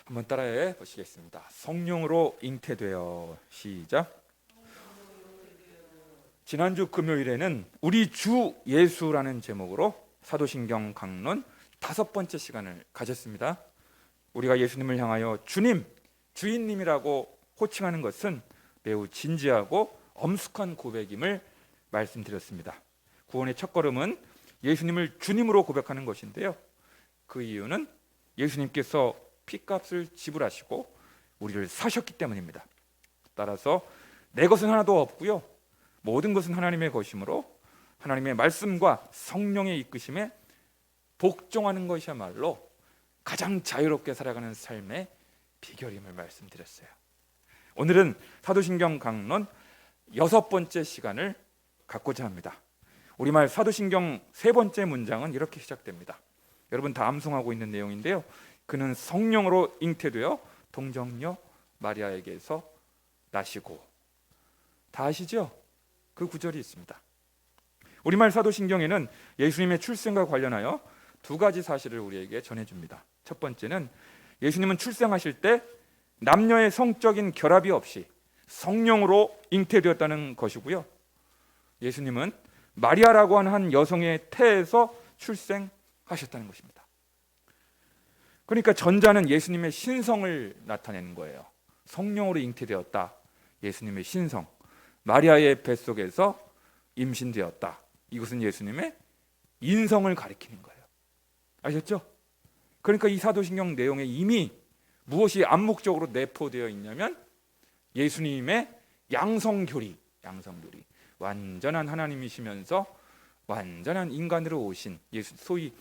한번 따라해 보시겠습니다. 성령으로 잉태되어. 시작. 지난주 금요일에는 우리 주 예수라는 제목으로 사도신경 강론 5번째 시간을 가졌습니다. 우리가 예수님을 향하여 주님, 주인님이라고 호칭하는 것은 매우 진지하고 엄숙한 고백임을 말씀드렸습니다. 구원의 첫걸음은 예수님을 주님으로 고백하는 것인데요, 그 이유는 예수님께서 피값을 지불하시고 우리를 사셨기 때문입니다. 따라서 내 것은 하나도 없고요, 모든 것은 하나님의 것이므로 하나님의 말씀과 성령의 이끄심에 복종하는 것이야말로 가장 자유롭게 살아가는 삶의 비결임을 말씀드렸어요. 오늘은 사도신경 강론 6번째 시간을 갖고자 합니다. 우리말 사도신경 3번째 문장은 이렇게 시작됩니다. 여러분 다 암송하고 있는 내용인데요, 그는 성령으로 잉태되어 동정녀 마리아에게서 나시고. 다 아시죠? 그 구절이 있습니다. 우리말 사도신경에는 예수님의 출생과 관련하여 2가지 사실을 우리에게 전해줍니다. 첫 번째는 예수님은 출생하실 때 남녀의 성적인 결합이 없이 성령으로 잉태되었다는 것이고요, 예수님은 마리아라고 하는 한 여성의 태에서 출생하셨다는 것입니다. 그러니까 전자는 예수님의 신성을 나타내는 거예요. 성령으로 잉태되었다, 예수님의 신성. 마리아의 뱃속에서 임신되었다, 이것은 예수님의 인성을 가리키는 거예요. 아셨죠? 그러니까 이 사도신경 내용에 이미 무엇이 암묵적으로 내포되어 있냐면 예수님의 양성교리, 완전한 하나님이시면서 완전한 인간으로 오신 소위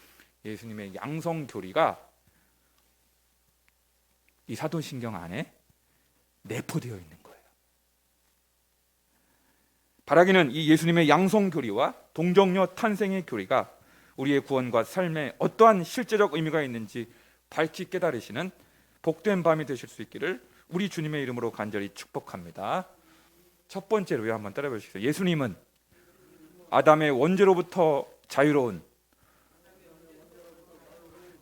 예수님의 양성교리가 이 사도신경 안에 내포되어 있는 거예요. 바라기는 이 예수님의 양성교리와 동정녀 탄생의 교리가 우리의 구원과 삶에 어떠한 실제적 의미가 있는지 밝히 깨달으시는 복된 밤이 되실 수 있기를 우리 주님의 이름으로 간절히 축복합니다. 첫 번째로요, 한번 따라해 보시죠. 예수님은 아담의 원죄로부터 자유로운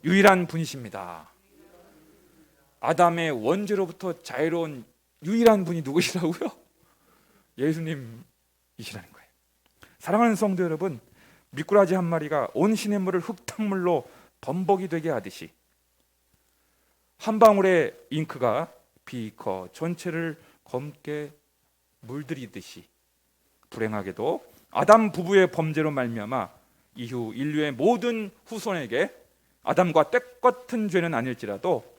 유일한 분이십니다. 아담의 원죄로부터 자유로운 유일한 분이 누구시라고요? 예수님이시라는 거예요. 사랑하는 성도 여러분, 미꾸라지 한 마리가 온 시냇물을 흙탕물로 범벅이 되게 하듯이 한 방울의 잉크가 비커 전체를 검게 물들이듯이 불행하게도 아담 부부의 범죄로 말미암아 이후 인류의 모든 후손에게 아담과 똑같은 죄는 아닐지라도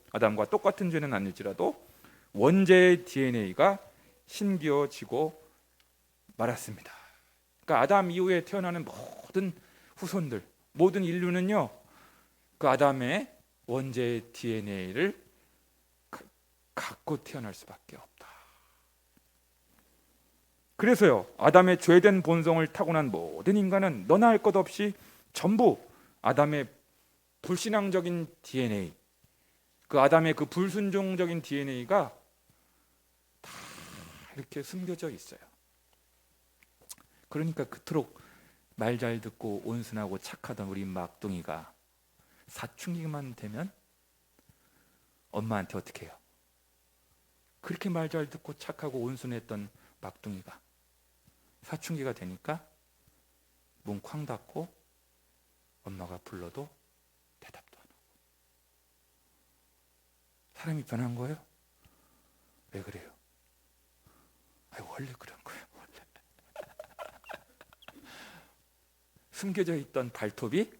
원죄의 DNA가 심겨지고 말았습니다. 그러니까 아담 이후에 태어나는 모든 후손들, 모든 인류는요, 그 아담의 원죄의 DNA를 갖고 태어날 수밖에 없다. 그래서요, 아담의 죄된 본성을 타고난 모든 인간은 너나 할 것 없이 전부 아담의 불신앙적인 DNA, 그 아담의 그 불순종적인 DNA가 다 이렇게 숨겨져 있어요. 그러니까 그토록 말 잘 듣고 온순하고 착하던 우리 막둥이가 사춘기만 되면 엄마한테 어떻게 해요? 그렇게 말 잘 듣고 착하고 온순했던 막둥이가 사춘기가 되니까 문 쾅 닫고 엄마가 불러도 대답도 안 하고. 사람이 변한 거예요? 왜 그래요? 원래 그런 거예요. 숨겨져 있던 발톱이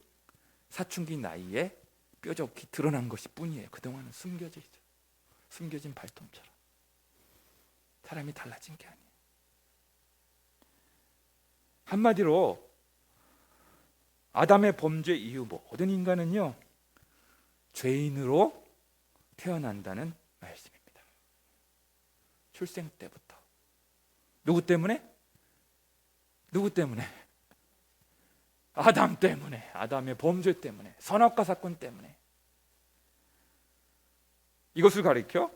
사춘기 나이에 뾰족히 드러난 것이 뿐이에요. 그동안은 숨겨진 발톱처럼. 사람이 달라진 게 아니에요. 한마디로 아담의 범죄 이후 모든 인간은요, 죄인으로 태어난다는 말씀입니다. 출생 때부터. 누구 때문에? 아담 때문에, 아담의 범죄 때문에, 선악과 사건 때문에. 이것을 가리켜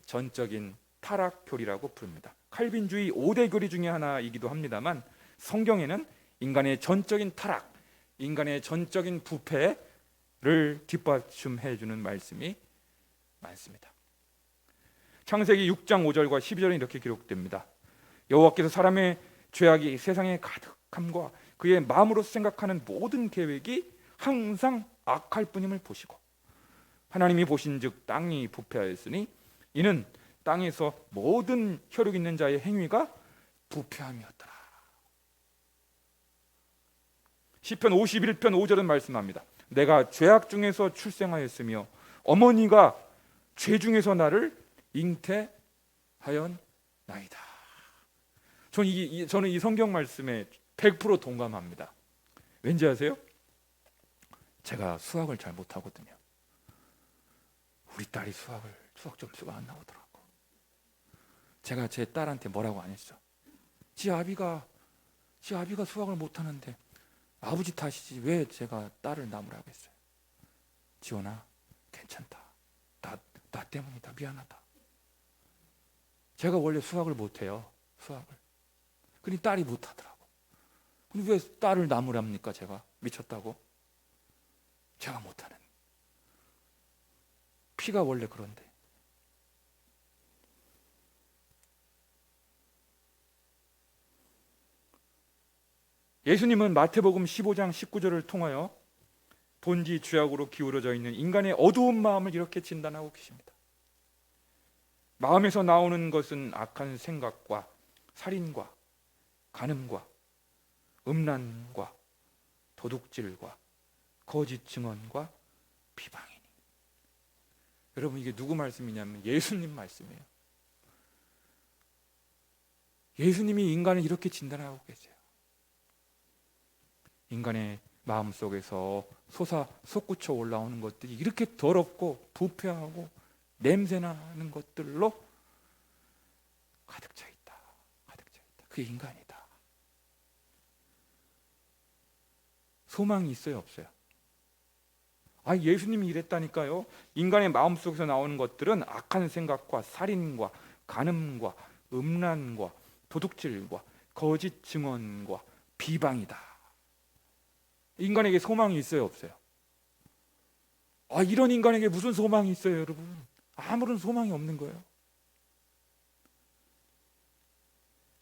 전적인 타락교리라고 부릅니다. 칼빈주의 5대 교리 중에 하나이기도 합니다만, 성경에는 인간의 전적인 타락, 인간의 전적인 부패를 뒷받침해 주는 말씀이 많습니다. 창세기 6장 5절과 12절에 이렇게 기록됩니다. 여호와께서 사람의 죄악이 세상에 가득함과 그의 마음으로 생각하는 모든 계획이 항상 악할 뿐임을 보시고 하나님이 보신즉 땅이 부패하였으니 이는 땅에서 모든 혈육 있는 자의 행위가 부패함이었더라. 시편 51편 5절은 말씀합니다. 내가 죄악 중에서 출생하였으며 어머니가 죄 중에서 나를 잉태하였나이다. 저는 이 성경 말씀에 100% 동감합니다. 왠지 아세요? 제가 수학을 잘 못하거든요. 우리 딸이 수학 점수가 안 나오더라고. 제가 제 딸한테 뭐라고 안 했어. 지 아비가 수학을 못하는데 아버지 탓이지 왜 제가 딸을 나무라고 했어요. 지원아 괜찮다. 나 때문이다. 미안하다. 제가 원래 수학을 못해요. 수학을. 그러니 딸이 못하더라고. 근데 왜 딸을 나무랍니까? 제가 미쳤다고? 제가 못하는. 피가 원래 그런데. 예수님은 마태복음 15장 19절을 통하여 본지 죄악으로 기울어져 있는 인간의 어두운 마음을 이렇게 진단하고 계십니다. 마음에서 나오는 것은 악한 생각과 살인과 간음과 음란과 도둑질과 거짓 증언과 비방이니. 여러분 이게 누구 말씀이냐면 예수님 말씀이에요. 예수님이 인간을 이렇게 진단하고 계세요. 인간의 마음속에서 솟구쳐 올라오는 것들이 이렇게 더럽고 부패하고 냄새나는 것들로 가득 차 있다. 그게 인간이다. 소망이 있어요, 없어요? 예수님이 이랬다니까요. 인간의 마음속에서 나오는 것들은 악한 생각과 살인과 간음과 음란과 도둑질과 거짓 증언과 비방이다. 인간에게 소망이 있어요, 없어요? 이런 인간에게 무슨 소망이 있어요, 여러분? 아무런 소망이 없는 거예요.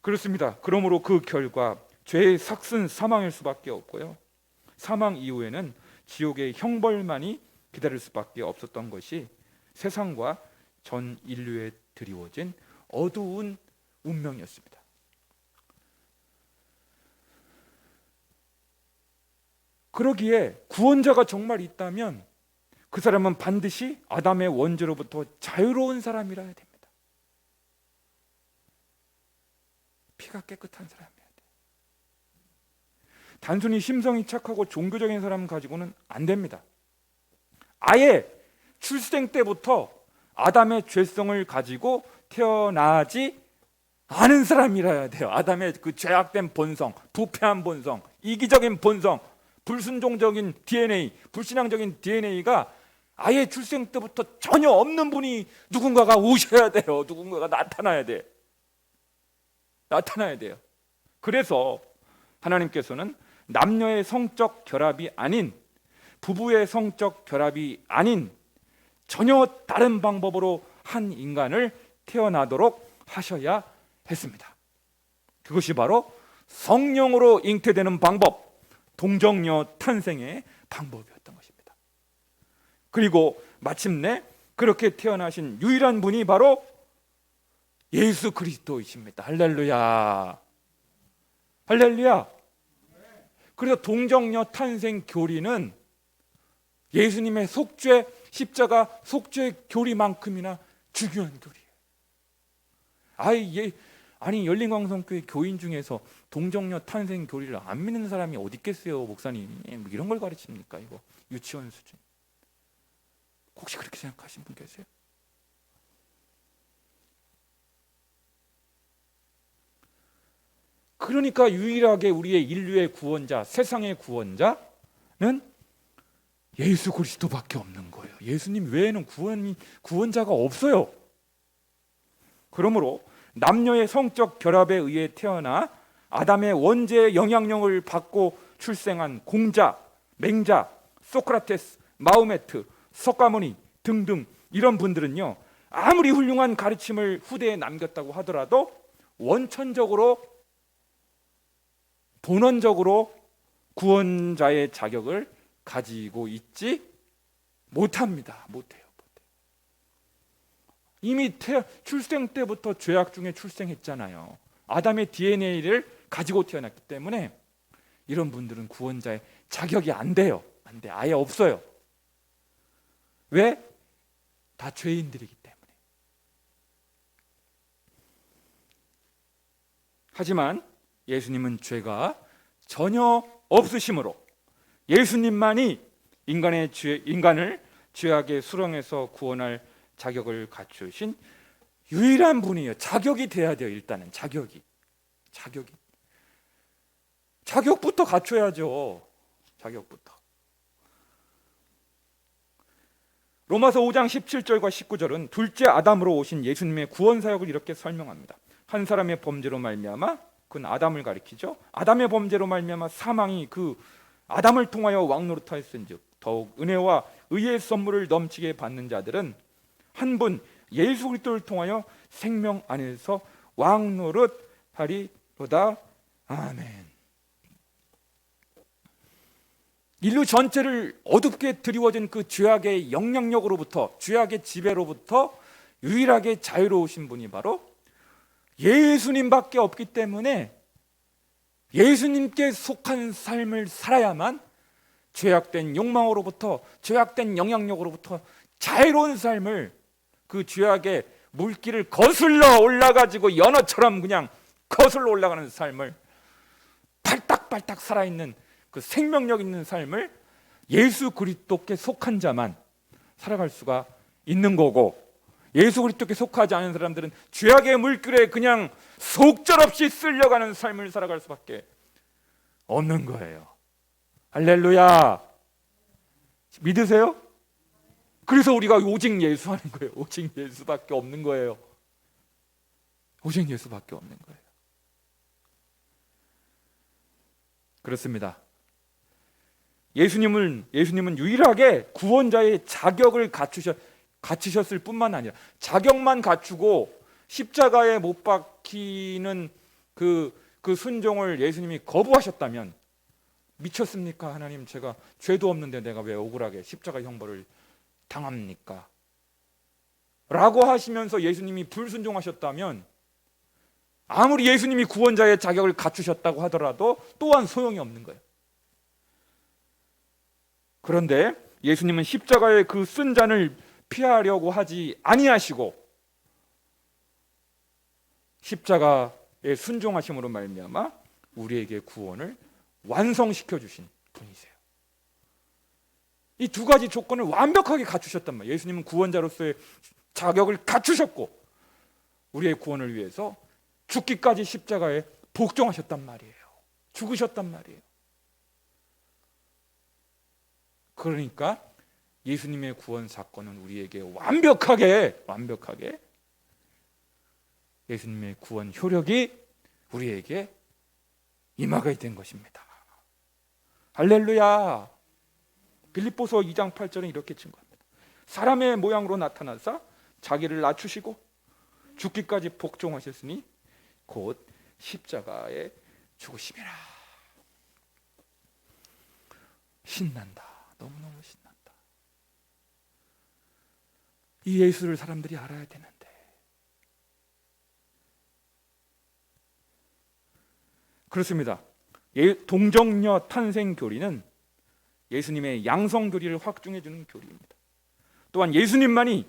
그렇습니다. 그러므로 그 결과 죄의 삭은 사망일 수밖에 없고요. 사망 이후에는 지옥의 형벌만이 기다릴 수밖에 없었던 것이 세상과 전 인류에 드리워진 어두운 운명이었습니다. 그러기에 구원자가 정말 있다면 그 사람은 반드시 아담의 원죄로부터 자유로운 사람이라야 됩니다. 피가 깨끗한 사람이어야 돼요. 단순히 심성이 착하고 종교적인 사람 가지고는 안 됩니다. 아예 출생 때부터 아담의 죄성을 가지고 태어나지 않은 사람이라야 돼요. 아담의 그 죄악된 본성, 부패한 본성, 이기적인 본성, 불순종적인 DNA, 불신앙적인 DNA가 아예 출생 때부터 전혀 없는 분이 누군가가 오셔야 돼요. 누군가가 나타나야 돼요. 그래서 하나님께서는 남녀의 성적 결합이 아닌, 부부의 성적 결합이 아닌 전혀 다른 방법으로 한 인간을 태어나도록 하셔야 했습니다. 그것이 바로 성령으로 잉태되는 방법, 동정녀 탄생의 방법이었던 것입니다. 그리고 마침내 그렇게 태어나신 유일한 분이 바로 예수 그리스도이십니다. 할렐루야. 그래서 동정녀 탄생 교리는 예수님의 속죄, 십자가 속죄 교리만큼이나 중요한 교리예요. 아니 열린광성교회 교인 중에서 동정녀 탄생 교리를 안 믿는 사람이 어디 있겠어요, 목사님이? 뭐 이런 걸 가르칩니까? 이거 유치원 수준. 혹시 그렇게 생각하신 분 계세요? 그러니까 유일하게 우리의 인류의 구원자, 세상의 구원자는 예수 그리스도밖에 없는 거예요. 예수님 외에는 구원자가 없어요. 그러므로 남녀의 성적 결합에 의해 태어나 아담의 원죄의 영향력을 받고 출생한 공자, 맹자, 소크라테스, 마호메트, 석가모니 등등 이런 분들은요, 아무리 훌륭한 가르침을 후대에 남겼다고 하더라도 원천적으로 본원적으로 구원자의 자격을 가지고 있지 못합니다. 못해요. 이미 출생 때부터 죄악 중에 출생했잖아요. 아담의 DNA를 가지고 태어났기 때문에 이런 분들은 구원자의 자격이 안 돼요. 안 돼. 아예 없어요. 왜? 다 죄인들이기 때문에. 하지만 예수님은 죄가 전혀 없으심으로 예수님만이 인간을 죄악의 수렁에서 구원할 자격을 갖추신 유일한 분이에요. 자격이 돼야 돼요. 일단은 자격부터 갖춰야죠. 자격부터. 로마서 5장 17절과 19절은 둘째 아담으로 오신 예수님의 구원 사역을 이렇게 설명합니다. 한 사람의 범죄로 말미암아, 그건 아담을 가리키죠. 아담의 범죄로 말미암아 사망이 그 아담을 통하여 왕노릇하였은즉 더욱 은혜와 의의 선물을 넘치게 받는 자들은 한 분 예수 그리스도를 통하여 생명 안에서 왕노릇하리로다. 아멘. 인류 전체를 어둡게 드리워진 그 죄악의 영향력으로부터, 죄악의 지배로부터 유일하게 자유로우신 분이 바로 예수님밖에 없기 때문에 예수님께 속한 삶을 살아야만 죄악된 욕망으로부터, 죄악된 영향력으로부터 자유로운 삶을, 그 죄악의 물길을 거슬러 올라가지고 연어처럼 그냥 거슬러 올라가는 삶을, 발딱발딱 살아있는 그 생명력 있는 삶을 예수 그리스도께 속한 자만 살아갈 수가 있는 거고, 예수 그리스도께 속하지 않은 사람들은 죄악의 물길에 그냥 속절없이 쓸려가는 삶을 살아갈 수밖에 없는 거예요. 할렐루야. 믿으세요? 그래서 우리가 오직 예수 하는 거예요. 오직 예수밖에 없는 거예요. 오직 예수밖에 없는 거예요. 그렇습니다. 예수님은 유일하게 구원자의 자격을 갖추셨을 뿐만 아니라, 자격만 갖추고 십자가에 못 박히는 그 순종을 예수님이 거부하셨다면, 미쳤습니까? 하나님, 제가 죄도 없는데 내가 왜 억울하게 십자가 형벌을 당합니까? 라고 하시면서 예수님이 불순종하셨다면, 아무리 예수님이 구원자의 자격을 갖추셨다고 하더라도 또한 소용이 없는 거예요. 그런데 예수님은 십자가의 그 쓴 잔을 피하려고 하지 아니하시고 십자가의 순종하심으로 말미암아 우리에게 구원을 완성시켜 주신 분이세요. 이 두 가지 조건을 완벽하게 갖추셨단 말이에요. 예수님은 구원자로서의 자격을 갖추셨고 우리의 구원을 위해서 죽기까지 십자가에 복종하셨단 말이에요. 죽으셨단 말이에요. 그러니까 예수님의 구원 사건은 우리에게 완벽하게 예수님의 구원 효력이 우리에게 임하게 된 것입니다. 할렐루야. 빌립보서 2장 8절은 이렇게 증거합니다. 사람의 모양으로 나타나사 자기를 낮추시고 죽기까지 복종하셨으니 곧 십자가에 죽으심이라. 신난다. 너무너무 신난다. 이 예수를 사람들이 알아야 되는데, 그렇습니다. 동정녀 탄생 교리는 예수님의 양성 교리를 확증해 주는 교리입니다. 또한 예수님만이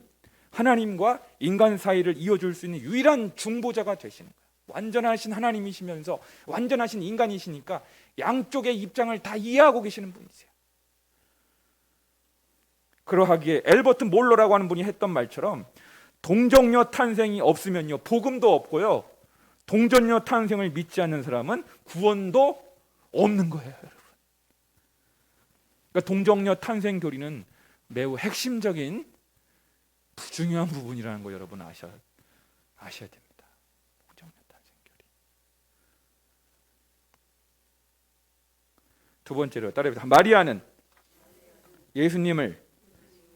하나님과 인간 사이를 이어줄 수 있는 유일한 중보자가 되시는 거예요. 완전하신 하나님이시면서 완전하신 인간이시니까 양쪽의 입장을 다 이해하고 계시는 분이세요. 그러하기에 엘버트 몰러라고 하는 분이 했던 말처럼 동정녀 탄생이 없으면요 복음도 없고요, 동정녀 탄생을 믿지 않는 사람은 구원도 없는 거예요, 여러분. 그러니까 동정녀 탄생 교리는 매우 핵심적인 중요한 부분이라는 거 여러분 아셔야 됩니다. 동정녀 탄생 교리. 두 번째로 따라해보세요. 마리아는 예수님을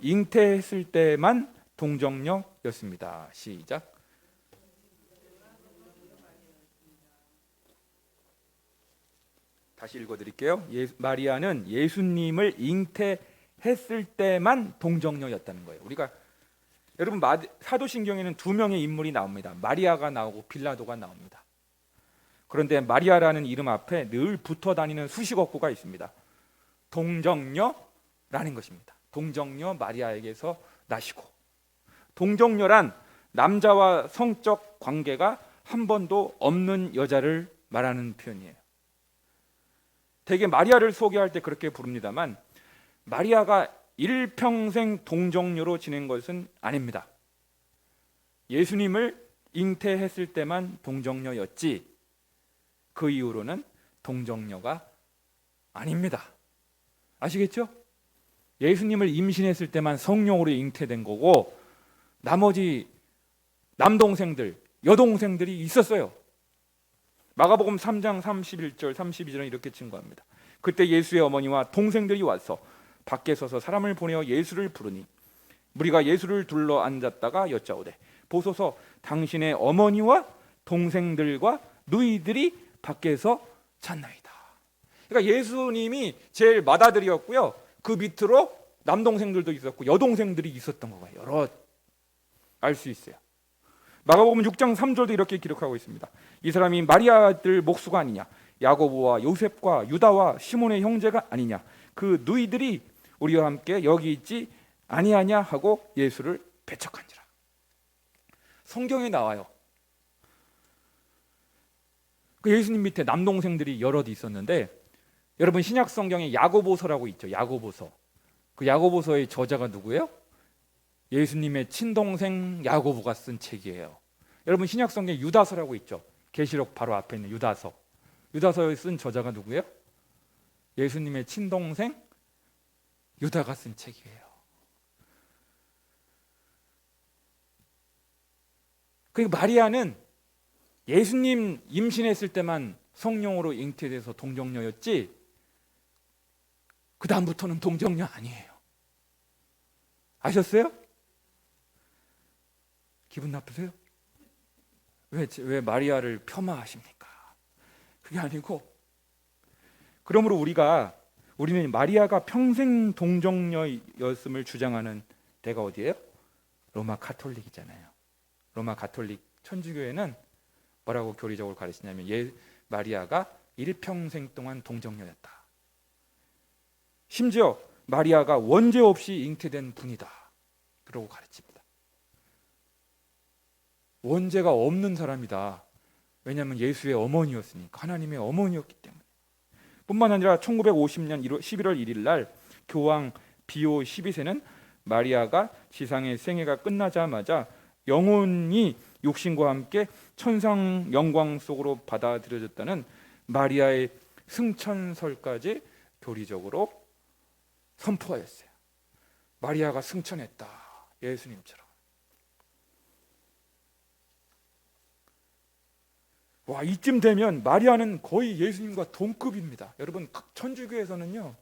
잉태했을 때만 동정녀였습니다. 시작. 다시 읽어드릴게요. 마리아는 예수님을 잉태했을 때만 동정녀였다는 거예요. 우리가 여러분 사도신경에는 두 명의 인물이 나옵니다. 마리아가 나오고 빌라도가 나옵니다. 그런데 마리아라는 이름 앞에 늘 붙어 다니는 수식어구가 있습니다. 동정녀라는 것입니다. 동정녀 마리아에게서 나시고, 동정녀란 남자와 성적 관계가 한 번도 없는 여자를 말하는 표현이에요. 대개 마리아를 소개할 때 그렇게 부릅니다만 마리아가 일평생 동정녀로 지낸 것은 아닙니다. 예수님을 잉태했을 때만 동정녀였지 그 이후로는 동정녀가 아닙니다. 아시겠죠? 예수님을 임신했을 때만 성령으로 잉태된 거고 나머지 남동생들, 여동생들이 있었어요. 마가복음 3장 31절 32절은 이렇게 증거합니다. 그때 예수의 어머니와 동생들이 와서 밖에 서서 사람을 보내어 예수를 부르니 무리가 예수를 둘러 앉았다가 여짜오되 보소서 당신의 어머니와 동생들과 누이들이 밖에서 잤나이다. 그러니까 예수님이 제일 맏아들이었고요. 그 밑으로 남동생들도 있었고 여동생들이 있었던 거예요. 여러 알 수 있어요. 마가복음 6장 3절도 이렇게 기록하고 있습니다. 이 사람이 마리아 아들 목수가 아니냐, 야고보와 요셉과 유다와 시몬의 형제가 아니냐, 그 누이들이 우리와 함께 여기 있지 아니하냐 하고 예수를 배척한지라. 성경에 나와요. 그 예수님 밑에 남동생들이 여럿 있었는데 여러분 신약 성경에 야고보서라고 있죠. 야고보서. 그 야고보서의 저자가 누구예요? 예수님의 친동생 야고보가 쓴 책이에요. 여러분 신약 성경에 유다서라고 있죠. 계시록 바로 앞에 있는 유다서. 유다서에 쓴 저자가 누구예요? 예수님의 친동생 유다가 쓴 책이에요. 그리고 마리아는 예수님 임신했을 때만 성령으로 잉태돼서 동정녀였지 그 다음부터는 동정녀 아니에요. 아셨어요? 기분 나쁘세요? 왜 마리아를 폄하하십니까? 그게 아니고 그러므로 우리는 마리아가 평생 동정녀였음을 주장하는 데가 어디예요? 로마 가톨릭이잖아요. 로마 가톨릭 천주교회는 뭐라고 교리적으로 가르치냐면 마리아가 일평생 동안 동정녀였다. 심지어 마리아가 원죄 없이 잉태된 분이다. 그러고 가르칩니다. 원죄가 없는 사람이다. 왜냐하면 예수의 어머니였으니까. 하나님의 어머니였기 때문에. 뿐만 아니라 1950년 11월 1일 날 교황 비오 12세는 마리아가 지상의 생애가 끝나자마자 영혼이 육신과 함께 천상 영광 속으로 받아들여졌다는 마리아의 승천설까지 교리적으로 선포하였어요. 마리아가 승천했다. 예수님처럼. 와, 이쯤 되면 마리아는 거의 예수님과 동급입니다. 여러분 천주교에서는요,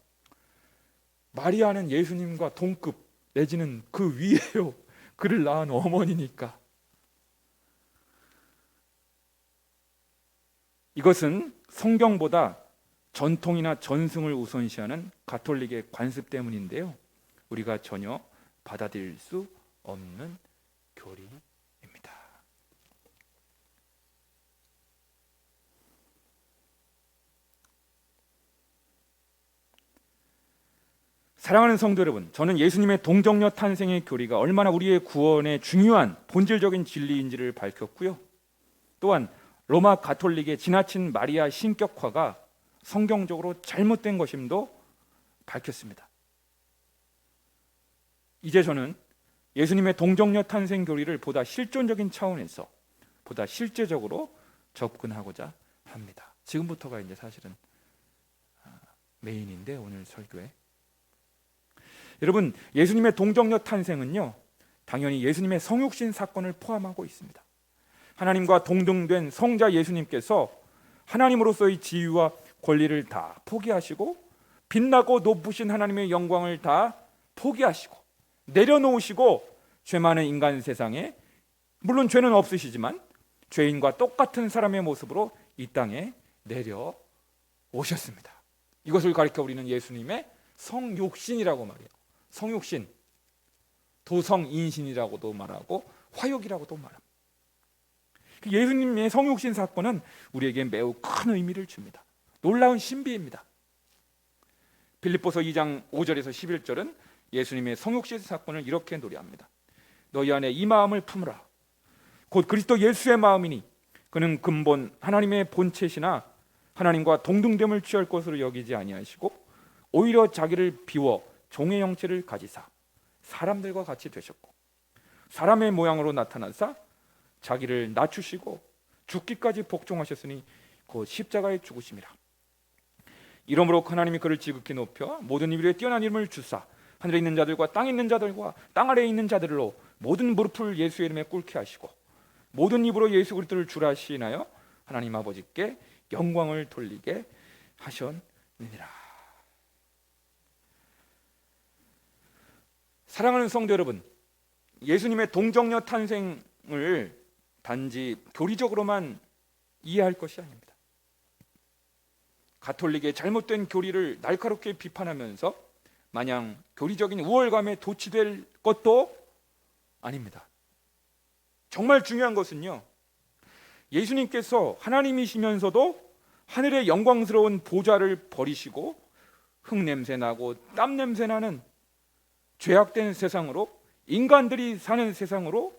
마리아는 예수님과 동급 내지는 그 위에요. 그를 낳은 어머니니까. 이것은 성경보다 전통이나 전승을 우선시하는 가톨릭의 관습 때문인데요, 우리가 전혀 받아들일 수 없는 교리입니다. 사랑하는 성도 여러분, 저는 예수님의 동정녀 탄생의 교리가 얼마나 우리의 구원의 중요한 본질적인 진리인지를 밝혔고요, 또한 로마 가톨릭의 지나친 마리아 신격화가 성경적으로 잘못된 것임도 밝혔습니다. 이제 저는 예수님의 동정녀 탄생 교리를 보다 실존적인 차원에서 보다 실제적으로 접근하고자 합니다. 지금부터가 이제 사실은 메인인데, 오늘 설교에 여러분, 예수님의 동정녀 탄생은요, 당연히 예수님의 성육신 사건을 포함하고 있습니다. 하나님과 동등된 성자 예수님께서 하나님으로서의 지위와 권리를 다 포기하시고 빛나고 높으신 하나님의 영광을 다 포기하시고 내려놓으시고 죄 많은 인간 세상에, 물론 죄는 없으시지만 죄인과 똑같은 사람의 모습으로 이 땅에 내려오셨습니다. 이것을 가리켜 우리는 예수님의 성육신이라고 말해요. 성육신, 도성인신이라고도 말하고 화육이라고도 말합니다. 예수님의 성육신 사건은 우리에게 매우 큰 의미를 줍니다. 놀라운 신비입니다. 빌립보서 2장 5절에서 11절은 예수님의 성육신 사건을 이렇게 노래합니다. 너희 안에 이 마음을 품으라. 곧 그리스도 예수의 마음이니 그는 근본 하나님의 본체시나 하나님과 동등됨을 취할 것으로 여기지 아니하시고 오히려 자기를 비워 종의 형체를 가지사 사람들과 같이 되셨고 사람의 모양으로 나타나사 자기를 낮추시고 죽기까지 복종하셨으니 곧 십자가에 죽으심이라. 이러므로 하나님이 그를 지극히 높여 모든 일 위에 뛰어난 이름을 주사 하늘에 있는 자들과 땅에 있는 자들과 땅 아래에 있는 자들로 모든 무릎을 예수의 이름에 꿇게 하시고 모든 입으로 예수 그리스도를 주라 시인하여 하나님 아버지께 영광을 돌리게 하셨느니라. 사랑하는 성도 여러분, 예수님의 동정녀 탄생을 단지 교리적으로만 이해할 것이 아닙니다. 가톨릭의 잘못된 교리를 날카롭게 비판하면서 마냥 교리적인 우월감에 도취될 것도 아닙니다. 정말 중요한 것은요, 예수님께서 하나님이시면서도 하늘의 영광스러운 보좌를 버리시고 흙냄새 나고 땀 냄새 나는 죄악된 세상으로, 인간들이 사는 세상으로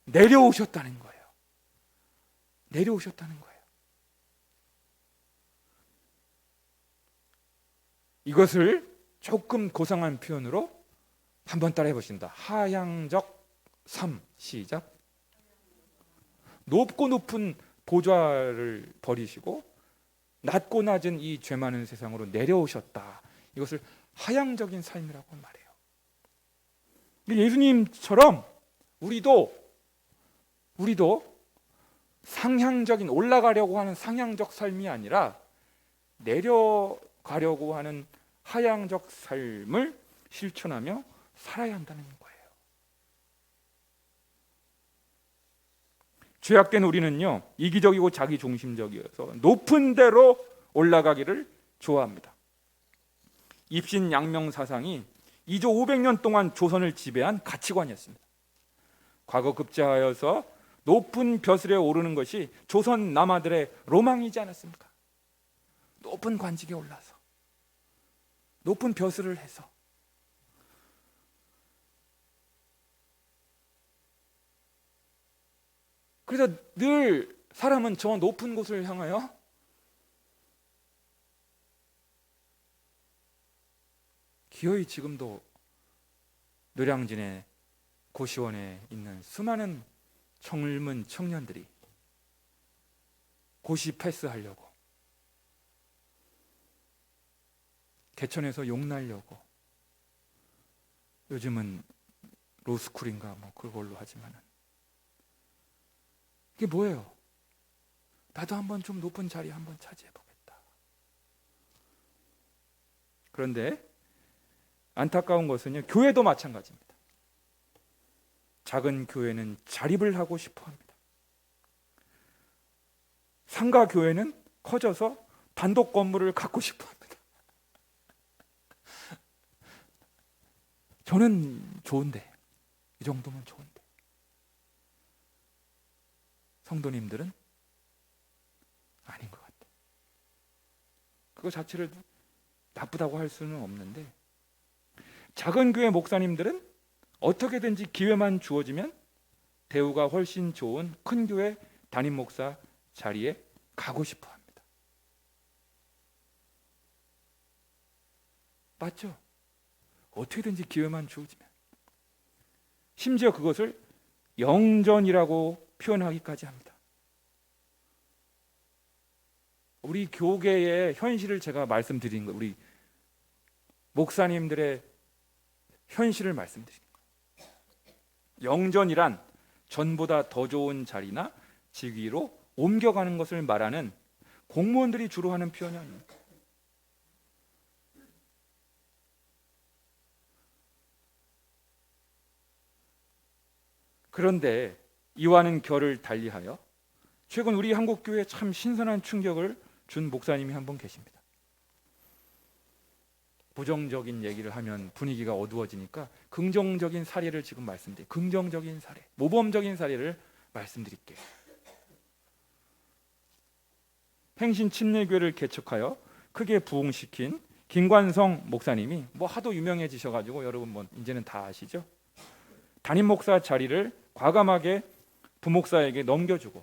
내려오셨다는 거예요. 내려오셨다는 거예요. 이것을 조금 고상한 표현으로 한번 따라해 보신다. 하향적 삶. 시작. 높고 높은 보좌를 버리시고 낮고 낮은 이 죄 많은 세상으로 내려오셨다. 이것을 하향적인 삶이라고 말해요. 예수님처럼 우리도 상향적인, 올라가려고 하는 상향적 삶이 아니라 내려가려고 하는 하향적 삶을 실천하며 살아야 한다는 거예요. 죄악된 우리는요, 이기적이고 자기중심적이어서 높은 데로 올라가기를 좋아합니다. 입신양명 사상이 2조 500년 동안 조선을 지배한 가치관이었습니다. 과거 급제하여서 높은 벼슬에 오르는 것이 조선 남아들의 로망이지 않았습니까? 높은 관직에 올라서 높은 벼슬을 해서. 그래서 늘 사람은 저 높은 곳을 향하여 기어이 지금도 노량진의 고시원에 있는 수많은 젊은 청년들이 고시 패스하려고, 개천에서 용날려고, 요즘은 로스쿨인가 뭐 그걸로 하지만은, 이게 뭐예요? 나도 한번 좀 높은 자리 한번 차지해 보겠다. 그런데 안타까운 것은요, 교회도 마찬가지입니다. 작은 교회는 자립을 하고 싶어 합니다. 상가 교회는 커져서 단독 건물을 갖고 싶어 합니다. 저는 좋은데, 이 정도면 좋은데, 성도님들은 아닌 것 같아요. 그거 자체를 나쁘다고 할 수는 없는데, 작은 교회 목사님들은 어떻게든지 기회만 주어지면 대우가 훨씬 좋은 큰 교회 담임 목사 자리에 가고 싶어 합니다. 맞죠? 어떻게든지 기회만 주어지면. 심지어 그것을 영전이라고 표현하기까지 합니다. 우리 교계의 현실을 제가 말씀드린 거예요. 우리 목사님들의 현실을 말씀드린 거예요. 영전이란 전보다 더 좋은 자리나 직위로 옮겨가는 것을 말하는 공무원들이 주로 하는 표현이 아닙니까? 그런데 이와는 결을 달리하여 최근 우리 한국 교회에 참 신선한 충격을 준 목사님이 한 분 계십니다. 부정적인 얘기를 하면 분위기가 어두워지니까 긍정적인 사례를 지금 말씀드릴게요. 긍정적인 사례, 모범적인 사례를 말씀드릴게요. 행신 침례교회를 개척하여 크게 부흥시킨 김관성 목사님이 하도 유명해지셔가지고 여러분 이제는 다 아시죠? 담임 목사 자리를 과감하게 부목사에게 넘겨주고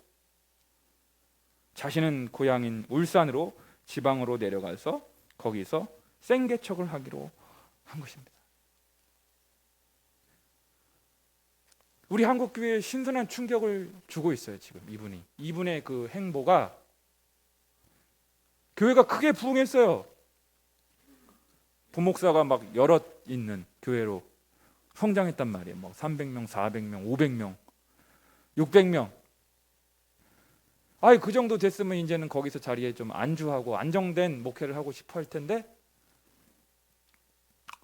자신은 고향인 울산으로 지방으로 내려가서 거기서 생개척을 하기로 한 것입니다. 우리 한국 교회에 신선한 충격을 주고 있어요. 지금 이분의 그 행보가 교회가 크게 부흥했어요. 부목사가 막 여럿 있는 교회로 성장했단 말이에요. 300명, 400명, 500명, 600명. 그 정도 됐으면 이제는 거기서 자리에 좀 안주하고 안정된 목회를 하고 싶어 할 텐데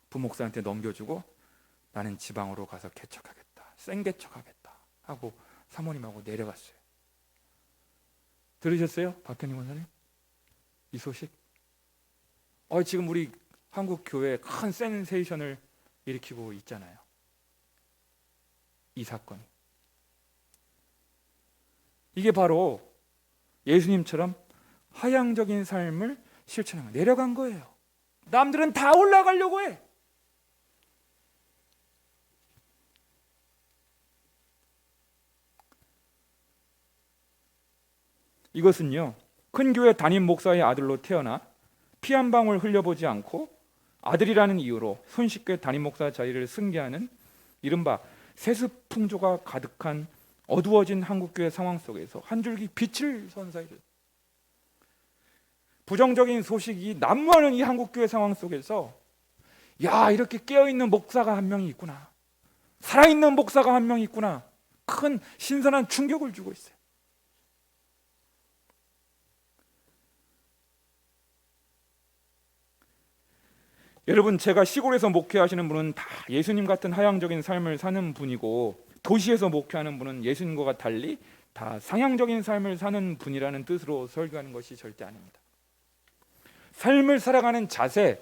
부목사한테 넘겨주고 나는 지방으로 가서 개척하겠다, 생개척하겠다 하고 사모님하고 내려갔어요. 들으셨어요? 박현희 원사님? 이 소식? 지금 우리 한국 교회에 큰 센세이션을 일으키고 있잖아요. 이 사건이. 이게 바로 예수님처럼 하향적인 삶을 실천한 거예요. 내려간 거예요. 남들은 다 올라가려고 해. 이것은요, 큰 교회 담임 목사의 아들로 태어나 피 한 방울 흘려보지 않고 아들이라는 이유로 손쉽게 담임 목사 자리를 승계하는 이른바 세습풍조가 가득한 어두워진 한국교회 상황 속에서 한 줄기 빛을 선사해줘요. 부정적인 소식이 난무하는 이 한국교회 상황 속에서 이렇게 깨어있는 목사가 한 명이 있구나, 살아있는 목사가 한 명이 있구나, 큰 신선한 충격을 주고 있어요. 여러분, 제가 시골에서 목회하시는 분은 다 예수님 같은 하향적인 삶을 사는 분이고 도시에서 목회하는 분은 예수님과 달리 다 상향적인 삶을 사는 분이라는 뜻으로 설교하는 것이 절대 아닙니다. 삶을 살아가는 자세,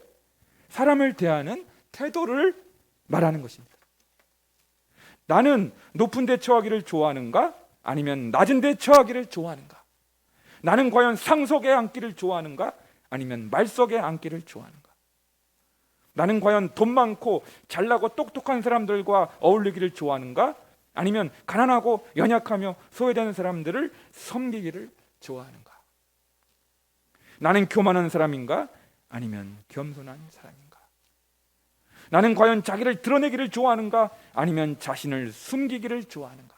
사람을 대하는 태도를 말하는 것입니다. 나는 높은 데 처하기를 좋아하는가? 아니면 낮은 데 처하기를 좋아하는가? 나는 과연 상석에 앉기를 좋아하는가? 아니면 말석에 앉기를 좋아하는가? 나는 과연 돈 많고 잘나고 똑똑한 사람들과 어울리기를 좋아하는가? 아니면 가난하고 연약하며 소외되는 사람들을 섬기기를 좋아하는가? 나는 교만한 사람인가? 아니면 겸손한 사람인가? 나는 과연 자기를 드러내기를 좋아하는가? 아니면 자신을 숨기기를 좋아하는가?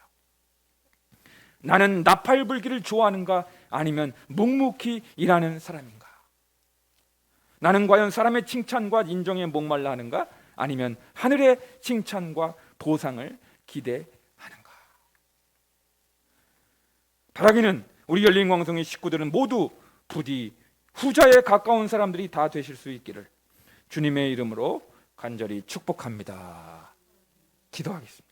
나는 나팔 불기를 좋아하는가? 아니면 묵묵히 일하는 사람인가? 나는 과연 사람의 칭찬과 인정에 목말라 하는가? 아니면 하늘의 칭찬과 보상을 기대하는가? 바라기는 우리 열린광성의 식구들은 모두 부디 후자에 가까운 사람들이 다 되실 수 있기를 주님의 이름으로 간절히 축복합니다. 기도하겠습니다.